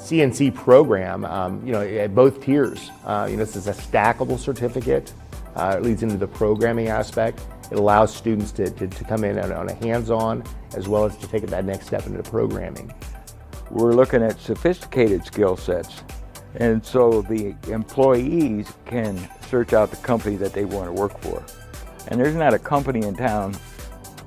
CNC program, at both tiers. This is a stackable certificate. It leads into the programming aspect. It allows students to come in on a hands-on as well as to take that next step into programming. We're looking at sophisticated skill sets, and so the employees can search out the company that they want to work for. And there's not a company in town,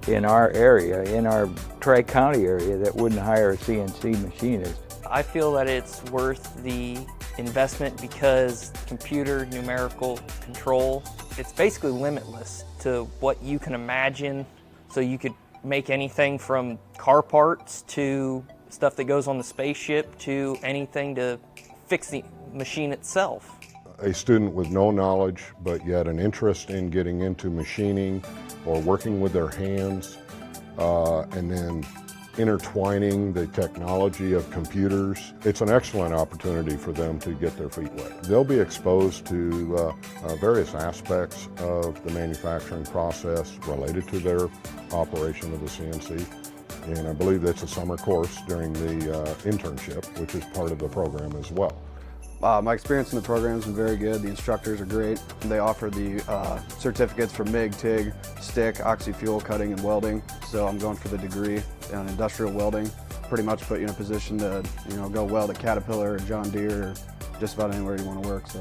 in our area, in our Tri-County area, that wouldn't hire a CNC machinist. I feel that it's worth the investment because computer numerical control, it's basically limitless to what you can imagine. So you could make anything from car parts to stuff that goes on the spaceship to anything to fix the machine itself. A student with no knowledge but yet an interest in getting into machining or working with their hands and then intertwining the technology of computers, it's an excellent opportunity for them to get their feet wet. They'll be exposed to various aspects of the manufacturing process related to their operation of the CNC. And I believe that's a summer course during the internship, which is part of the program as well. My experience in the program has been very good. The instructors are great. They offer the certificates for MIG, TIG, stick, oxy-fuel cutting, and welding. So I'm going for the degree in industrial welding. Pretty much put you in a position to go weld at Caterpillar or John Deere or just about anywhere you want to work. So.